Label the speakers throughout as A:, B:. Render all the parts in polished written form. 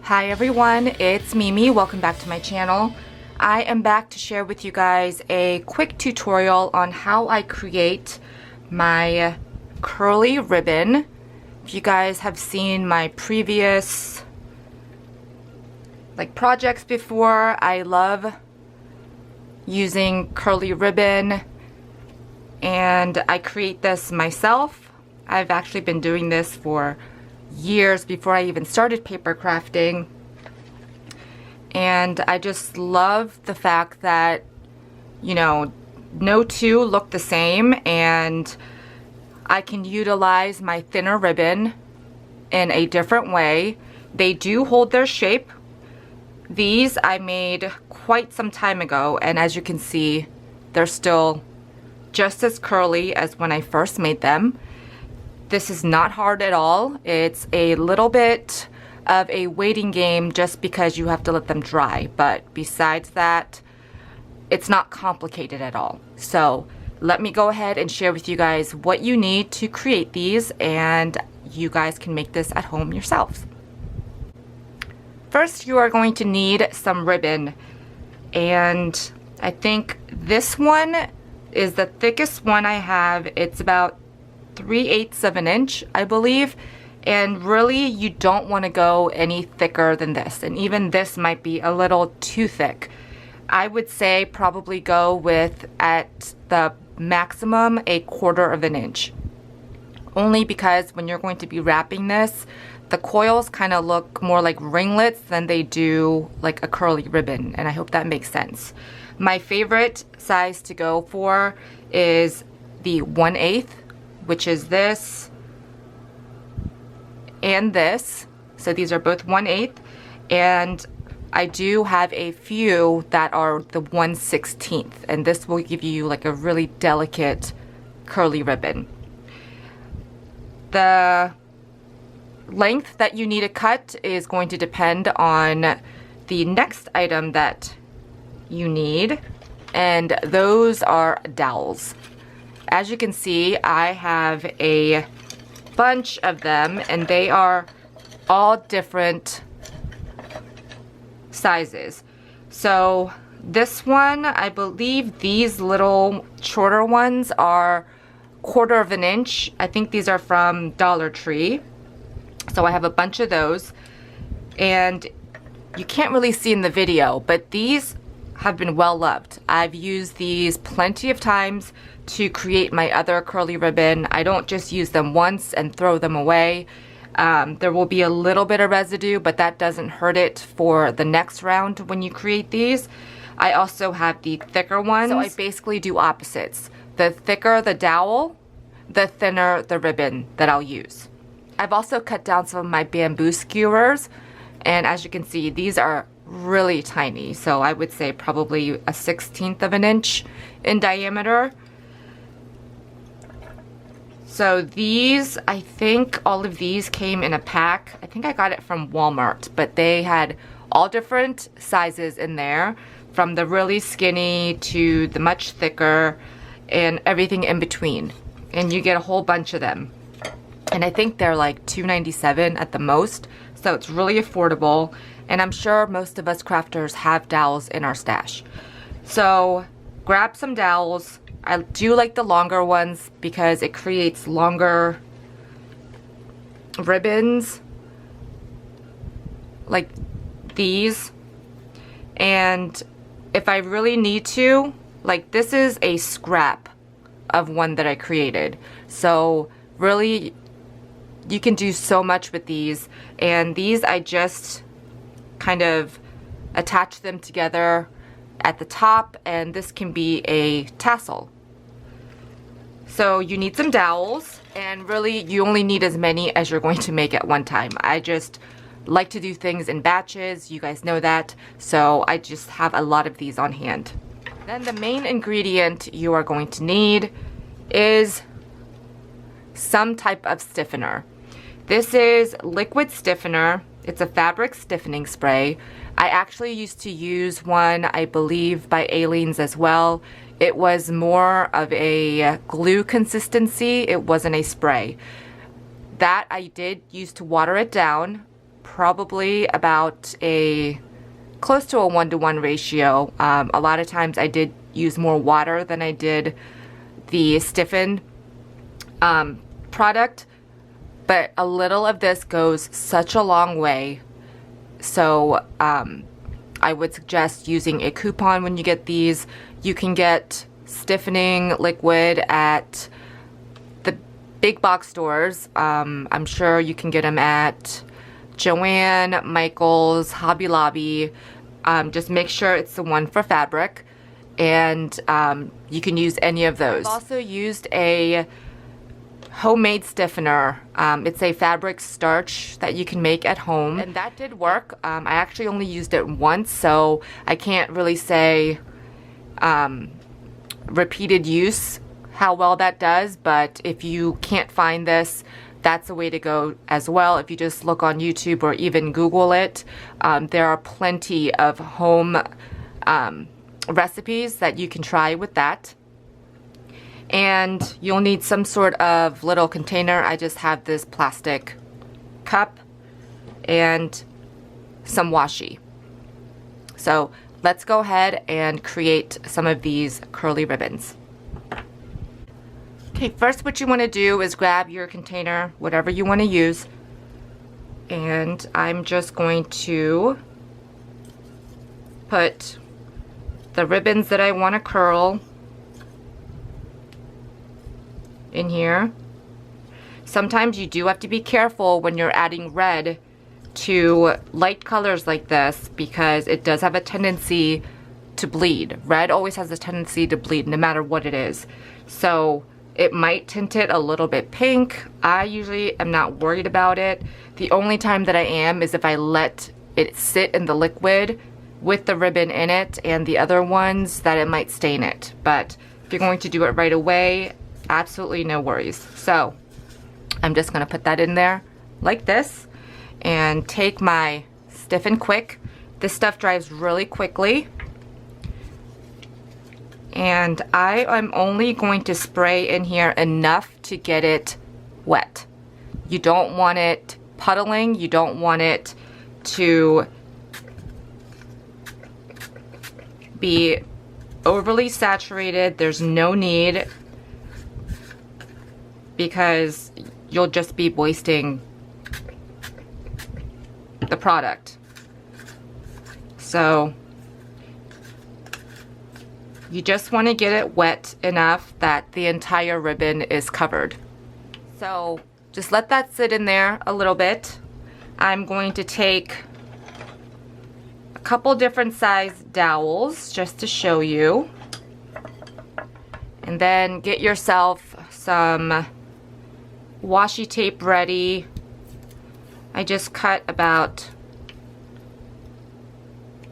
A: Hi everyone, it's Mimi. Welcome back to my channel. I am back to share with you guys a quick tutorial on how I create my curly ribbon. If you guys have seen my previous projects before, I love using curly ribbon and I create this myself. I've actually been doing this for years before I even started paper crafting, and I just love the fact that, you know, no two look the same and I can utilize my thinner ribbon in a different way. They do hold their shape. These I made quite some time ago, and as you can see, they're still just as curly as when I first made them. This is not hard at all. It's a little bit of a waiting game just because you have to let them dry. But besides that, it's not complicated at all. So let me go ahead and share with you guys what you need to create these, and you guys can make this at home yourselves. First, you are going to need some ribbon, and I think this one is the thickest one I have. It's about 3/8 of an inch, I believe, and really you don't want to go any thicker than this, and even this might be a little too thick. I would say probably go with, at the maximum, 1/4 of an inch, only because when you're going to be wrapping this, the coils kind of look more like ringlets than they do like a curly ribbon, and I hope that makes sense. My favorite size to go for is the 1/8, which is this and this. So these are both 1/8, and I do have a few that are the 1/16, and this will give you like a really delicate curly ribbon. The length that you need to cut is going to depend on the next item that you need, and those are dowels. As you can see, I have a bunch of them, and they are all different sizes. So this one, I believe these little shorter ones are 1/4 of an inch. I think these are from Dollar Tree. So I have a bunch of those, and you can't really see in the video, but these have been well loved. I've used these plenty of times to create my other curly ribbon. I don't just use them once and throw them away. There will be a little bit of residue, but that doesn't hurt it for the next round when you create these. I also have the thicker ones, so I basically do opposites. The thicker the dowel, the thinner the ribbon that I'll use. I've also cut down some of my bamboo skewers, and as you can see, these are really tiny, so I would say probably a 1/16 of an inch in diameter. So these, I think all of these came in a pack. I think I got it from Walmart, but they had all different sizes in there, from the really skinny to the much thicker and everything in between, and you get a whole bunch of them. And I think they're like $2.97 at the most, so it's really affordable, and I'm sure most of us crafters have dowels in our stash. So grab some dowels. I do like the longer ones because it creates longer ribbons like these. And if I really need to, like, this is a scrap of one that I created, so really you can do so much with these. And these, I just kind of attach them together at the top, and this can be a tassel. So you need some dowels, and really you only need as many as you're going to make at one time. I just like to do things in batches, you guys know that, so I just have a lot of these on hand. Then the main ingredient you are going to need is some type of stiffener. This is liquid stiffener. It's a fabric stiffening spray. I actually used to use one, I believe, by Aleene's as well. It was more of a glue consistency. It wasn't a spray. That I did use to water it down probably about close to a 1-to-1 ratio. A lot of times I did use more water than I did the Stiffen product, but a little of this goes such a long way. So I would suggest using a coupon when you get these. You can get stiffening liquid at the big box stores. I'm sure you can get them at Joann, Michael's, Hobby Lobby. Just make sure it's the one for fabric, and you can use any of those. I've also used a homemade stiffener. It's a fabric starch that you can make at home, and that did work. I actually only used it once, so I can't really say repeated use how well that does, but if you can't find this, that's a way to go as well. If you just look on YouTube or even Google it, there are plenty of home recipes that you can try with that. And you'll need some sort of little container. I just have this plastic cup and some washi. So let's go ahead and create some of these curly ribbons. Okay, first what you want to do is grab your container, whatever you want to use, and I'm just going to put the ribbons that I want to curl in here. Sometimes you do have to be careful when you're adding red to light colors like this, because it does have a tendency to bleed. Red always has a tendency to bleed no matter what it is. So it might tint it a little bit pink. I usually am not worried about it. The only time that I am is if I let it sit in the liquid with the ribbon in it and the other ones, that it might stain it. But if you're going to do it right away, absolutely no worries. So I'm just gonna put that in there like this and take my Stiffen Quick. This stuff dries really quickly. And I am only going to spray in here enough to get it wet. You don't want it puddling. You don't want it to be overly saturated. There's no need, because you'll just be wasting the product. So you just want to get it wet enough that the entire ribbon is covered. So just let that sit in there a little bit. I'm going to take a couple different size dowels just to show you. And then get yourself some washi tape ready. I just cut about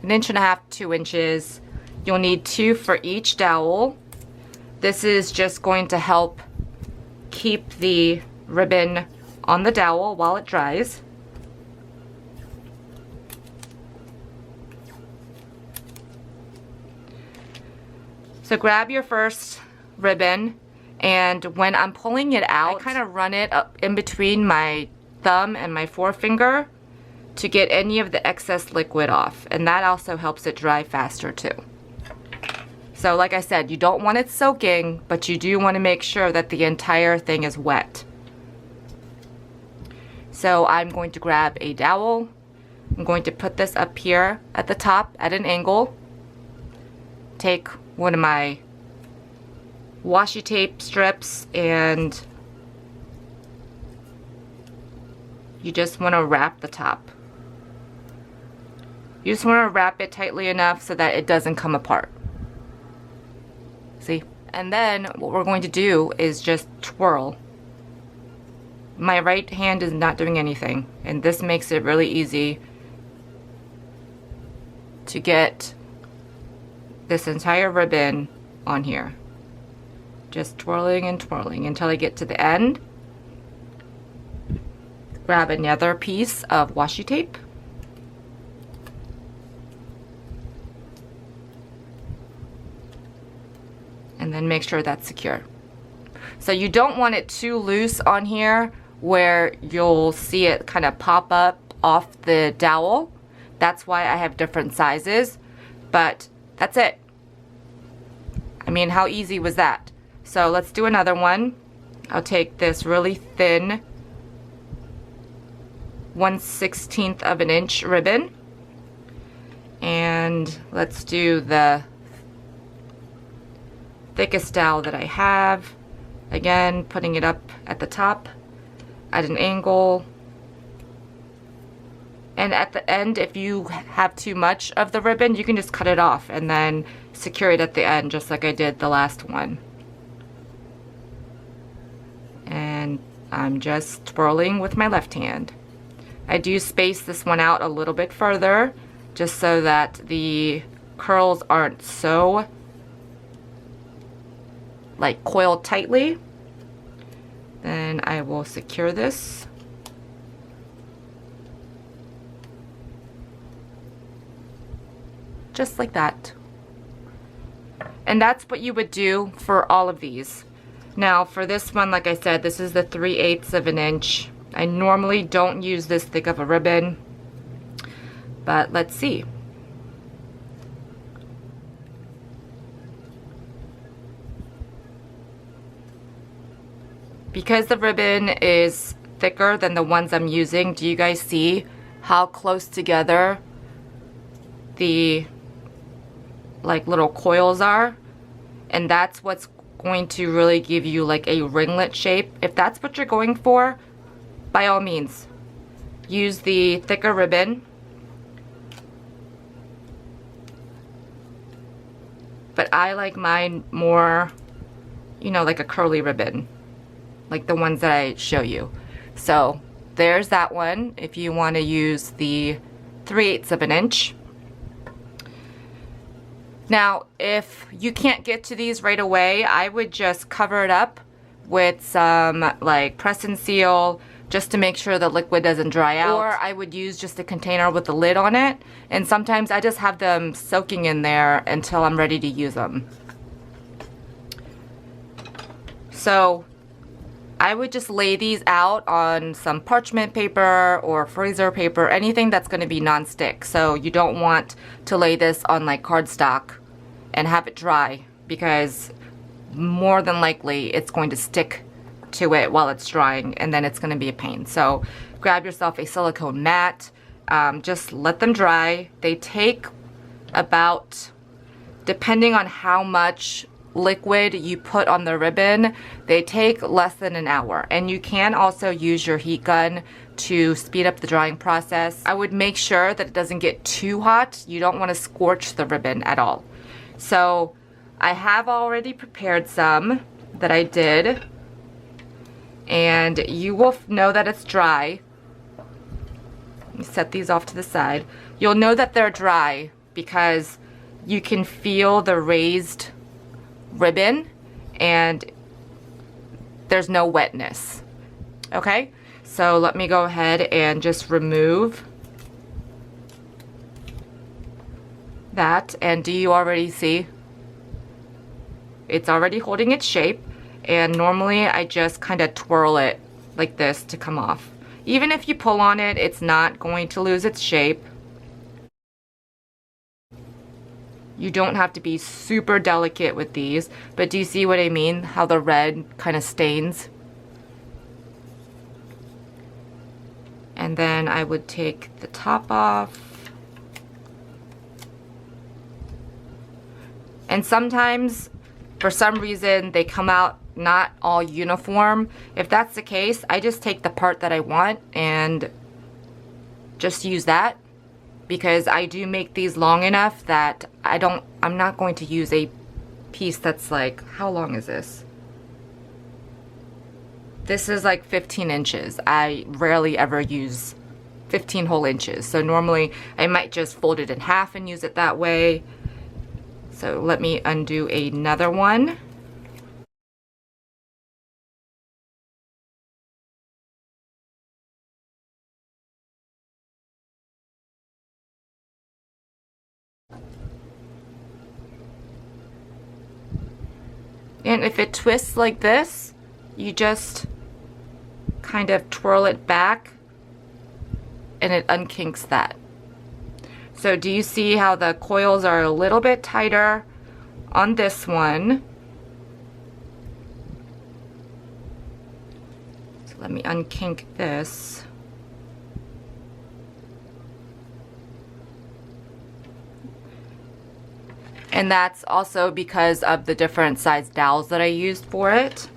A: 1.5 inches, 2 inches. You'll need 2 for each dowel. This is just going to help keep the ribbon on the dowel while it dries. So grab your first ribbon, and when I'm pulling it out, I kind of run it up in between my thumb and my forefinger to get any of the excess liquid off, and that also helps it dry faster too. So like I said, you don't want it soaking, but you do want to make sure that the entire thing is wet. So I'm going to grab a dowel. I'm going to put this up here at the top at an angle. Take one of my washi tape strips, and you just want to wrap the top. You just want to wrap it tightly enough so that it doesn't come apart. See? And then what we're going to do is just twirl. My right hand is not doing anything, and this makes it really easy to get this entire ribbon on here. Just twirling and twirling until I get to the end. Grab another piece of washi tape. And then make sure that's secure. So you don't want it too loose on here where you'll see it kind of pop up off the dowel. That's why I have different sizes, but that's it. I mean, how easy was that? So let's do another one. I'll take this really thin 1/16 of an inch ribbon, and let's do the thickest dowel that I have. Again, putting it up at the top at an angle. And at the end, if you have too much of the ribbon, you can just cut it off and then secure it at the end, just like I did the last one. And I'm just twirling with my left hand. I do space this one out a little bit further, just so that the curls aren't so like coiled tightly. Then I will secure this. Just like that. And that's what you would do for all of these. Now for this one, like I said, this is the 3/8 of an inch. I normally don't use this thick of a ribbon, but let's see. Because the ribbon is thicker than the ones I'm using, do you guys see how close together the like little coils are? And that's what's going to really give you like a ringlet shape. If that's what you're going for, by all means, use the thicker ribbon. But I like mine more, you know, like a curly ribbon, like the ones that I show you. So there's that one if you want to use the 3/8 of an inch. Now, if you can't get to these right away, I would just cover it up with some like press and seal, just to make sure the liquid doesn't dry out. Or I would use just a container with a lid on it, and sometimes I just have them soaking in there until I'm ready to use them. So I would just lay these out on some parchment paper or freezer paper, anything that's going to be non-stick. So you don't want to lay this on like cardstock and have it dry, because more than likely it's going to stick to it while it's drying, and then it's going to be a pain. So grab yourself a silicone mat, just let them dry. They take about, depending on how much liquid you put on the ribbon, they take less than an hour. And you can also use your heat gun to speed up the drying process. I would make sure that it doesn't get too hot. You don't want to scorch the ribbon at all. So I have already prepared some that I did, and you will know that it's dry. Let me set these off to the side. You'll know that they're dry because you can feel the raised ribbon and there's no wetness. Okay, so let me go ahead and just remove that. And do you already see it's already holding its shape? And normally I just kind of twirl it like this to come off. Even if you pull on it, it's not going to lose its shape. You don't have to be super delicate with these, but do you see what I mean? How the red kind of stains? And then I would take the top off. And sometimes, for some reason, they come out not all uniform. If that's the case, I just take the part that I want and just use that, because I do make these long enough that I'm not going to use a piece that's like, how long is this? This is like 15 inches. I rarely ever use 15 whole inches. So normally I might just fold it in half and use it that way. So let me undo another one. And if it twists like this, you just kind of twirl it back and it unkinks that. So do you see how the coils are a little bit tighter on this one? So let me unkink this. And that's also because of the different size dowels that I used for it.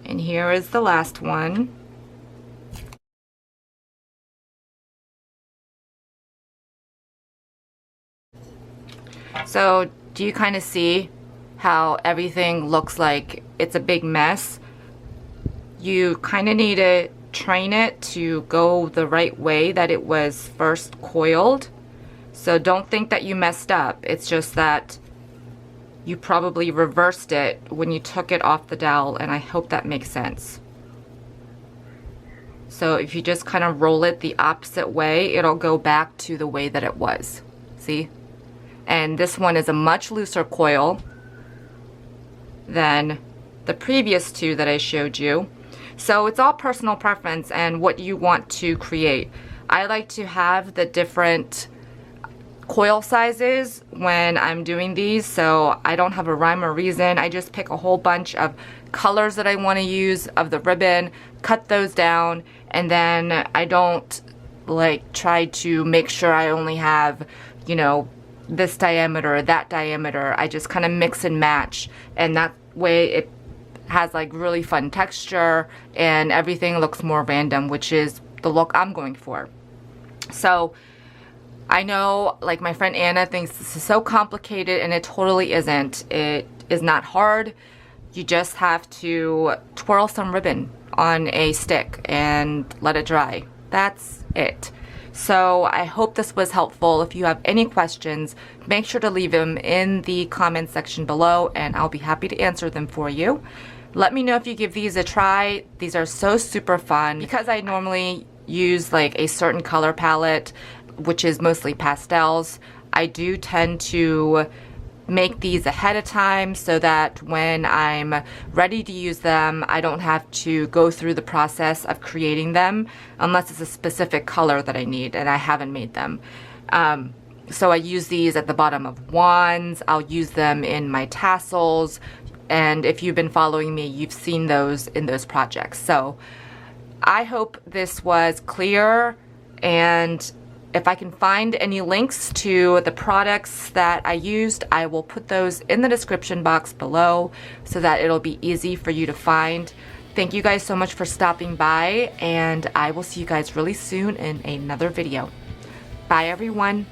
A: And here is the last one. So do you kind of see how everything looks like it's a big mess? You kind of need to train it to go the right way that it was first coiled. So don't think that you messed up. It's just that you probably reversed it when you took it off the dowel, and I hope that makes sense. So if you just kind of roll it the opposite way, it'll go back to the way that it was. See? And this one is a much looser coil than the previous two that I showed you. So it's all personal preference and what you want to create. I like to have the different coil sizes when I'm doing these, so I don't have a rhyme or reason. I just pick a whole bunch of colors that I want to use of the ribbon, cut those down, and then I don't like try to make sure I only have, you know, this diameter or that diameter. I just kind of mix and match, and that way it has like really fun texture and everything looks more random, which is the look I'm going for. So I know, like, my friend Anna thinks this is so complicated, and it totally isn't. It is not hard. You just have to twirl some ribbon on a stick and let it dry. That's it. So I hope this was helpful. If you have any questions, make sure to leave them in the comment section below, and I'll be happy to answer them for you. Let me know if you give these a try. These are so super fun. Because I normally use like a certain color palette, which is mostly pastels, I do tend to make these ahead of time so that when I'm ready to use them, I don't have to go through the process of creating them unless it's a specific color that I need and I haven't made them. So I use these at the bottom of wands. I'll use them in my tassels, and if you've been following me, you've seen those in those projects. So I hope this was clear, and if I can find any links to the products that I used, I will put those in the description box below so that it'll be easy for you to find. Thank you guys so much for stopping by, and I will see you guys really soon in another video. Bye everyone.